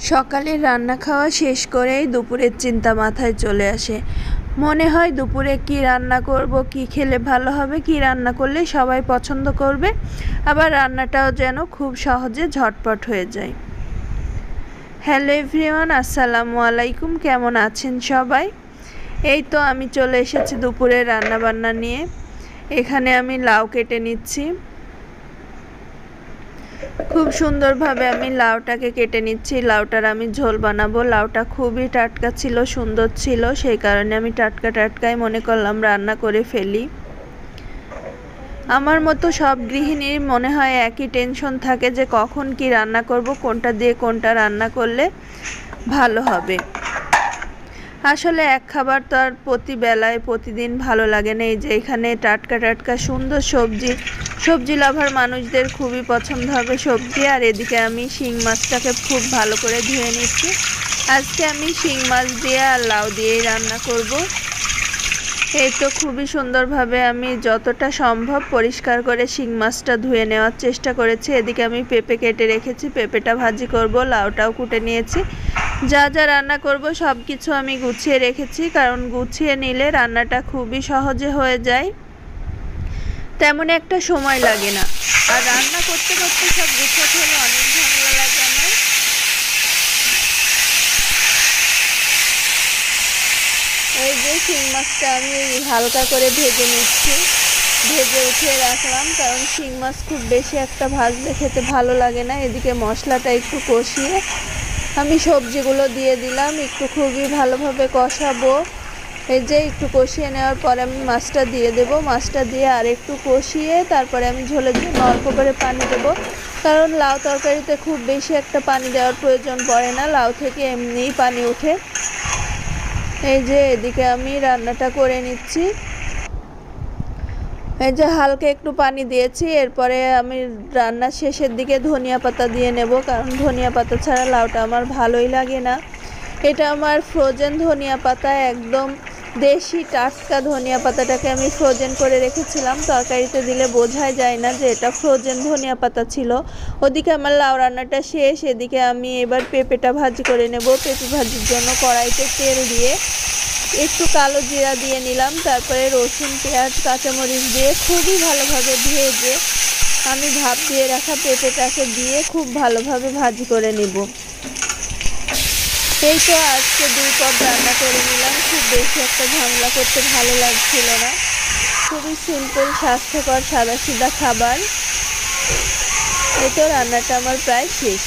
সকালে রান্না খাওয়া শেষ করেই দুপুরের চিন্তা মাথায় চলে আসে। মনে হয় দুপুরে কি রান্না করব, কি খেলে ভালো হবে, কি রান্না করলে সবাই পছন্দ করবে, আবার রান্নাটাও যেন খুব সহজে ঝটপট হয়ে যায়। হ্যালো এভরিওয়ান, আসসালামু আলাইকুম। কেমন আছেন সবাই? এই তো আমি চলে এসেছি দুপুরে রান্না বান্না নিয়ে। এখানে আমি লাউ কেটে নিচ্ছি। খুব সুন্দরভাবে আমি লাউটাকে কেটে নিচ্ছি। লাউটার আমি ঝোল বানাবো। লাউটা খুবই টাটকা ছিল, সুন্দর ছিল, সেই কারণে আমি টাটকাই মনে করলাম রান্না করে ফেলি। আমার মতো সব গৃহিণীর মনে হয় একই টেনশন থাকে যে কখন কি রান্না করব, কোনটা দিয়ে কোনটা রান্না করলে ভালো হবে। আসলে এক খাবার তো আর প্রতিবেলায় প্রতিদিন ভালো লাগে না। এই যে এখানে টাটকা সুন্দর সবজি লাভার মানুষদের খুবই পছন্দ হবে সবজি। আর এদিকে আমি শিং মাছটাকে খুব ভালো করে ধুয়ে নিচ্ছি। আজকে আমি শিং মাছ দিয়ে আর লাউ দিয়েই রান্না করব। এই তো খুবই সুন্দরভাবে আমি যতটা সম্ভব পরিষ্কার করে শিং মাছটা ধুয়ে নেওয়ার চেষ্টা করেছি। এদিকে আমি পেঁপে কেটে রেখেছি, পেঁপেটা ভাজি করব। লাউটাও কুটে নিয়েছি। যা যা রান্না করব সব কিছু আমি গুছিয়ে রেখেছি, কারণ গুছিয়ে নিলে রান্নাটা খুবই সহজে হয়ে যায়, তেমন একটা সময় লাগে না। আর রান্না করতে করতে সব গুছাতে হলে অনেক ঝামেলা লাগে আমার। এই যে শিং মাছটা আমি হালকা করে ভেজে নিচ্ছি, ভেজে উঠিয়ে রাখলাম, কারণ শিং মাছ খুব বেশি একটা ভাজলে খেতে ভালো লাগে না। এদিকে মশলাটা একটু কষিয়ে আমি সবজিগুলো দিয়ে দিলাম, একটু খুবই ভালোভাবে কষাবো। এই যে একটু কষিয়ে নেওয়ার পরে আমি মাছটা দিয়ে দেব। মাছটা দিয়ে আর একটু কষিয়ে তারপরে আমি ঝোলের জন্য অল্প করে পানি দেব, কারণ লাউ তরকারিতে খুব বেশি একটা পানি দেওয়ার প্রয়োজন পড়ে না, লাউ থেকে এমনিই পানি ওঠে। এই যে এদিকে আমি রান্নাটা করে নিচ্ছি। এই যে হালকা একটু পানি দিয়েছি, এরপরে আমি রান্নার শেষের দিকে ধনিয়া পাতা দিয়ে নেব, কারণ ধনিয়া পাতা ছাড়া লাউটা আমার ভালোই লাগে না। এটা আমার ফ্রোজেন ধনিয়া পাতা, একদম দেশি টাটকা ধনিয়া পাতাটাকে আমি ফ্রোজেন করে রেখেছিলাম। তরকারিতে দিলে বোঝাই যায় না যে এটা ফ্রোজেন ধনিয়া পাতা ছিল। ওদিকে আমার লাউ রান্নাটা শেষ। এদিকে আমি এবার পেঁপেটা ভাজি করে নেব। পেঁপে ভাজির জন্য কড়াইতে তেল দিয়ে একটু কালো জিরা দিয়ে নিলাম, তারপরে রসুন, পেঁয়াজ, কাঁচামরিচ দিয়ে খুবই ভালোভাবে ভেজে আমি ভাপ দিয়ে রাখা পেঁপেটাকে দিয়ে খুব ভালোভাবে ভাজি করে নেব। এই তো আজকে 2 পদ রান্না করে নিলাম। খুব বেশি একটা ঝামেলা করতে ভালো লাগছিল না। খুবই সিম্পল, স্বাস্থ্যকর, সাদাসিধা খাবার। এই তো রান্নাটা আমার প্রায় শেষ।